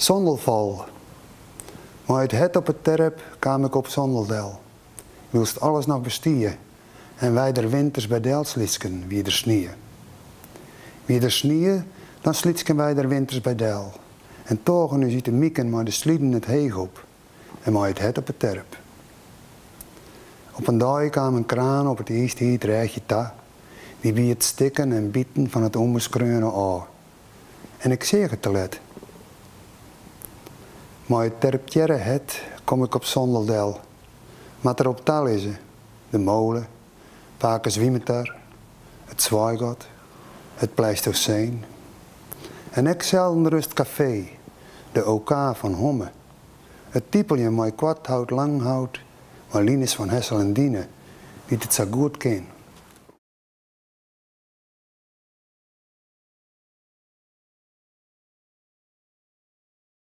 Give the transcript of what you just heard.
Zondelval. Maar uit het op het terp kwam ik op Zondeldel. Wilst alles nog bestien. En wij der winters bij Delslitsken wie er snieën. Wie er snieën, dan slitsken wij der winters bij Del. En togen nu ziet de mieken maar de slieden het heeg op. En maar het op het terp. Op een dag kwam een kraan op het eerste hier rijtje ta. Die wie het stikken en bieten van het onbeskreunen aan. En ik zeg het te let. Maar het terptjerre het kom ik op Zondeldel. Maar erop tal is ze. De molen, Paken Zwiemeter, het Zwaaigot, het Pleistoceen. En ik zelden rust café, de OK van Homme. Het typelje met kwarthout, langhout, maar Linus van Hessel en Diene, die het zo goed ken.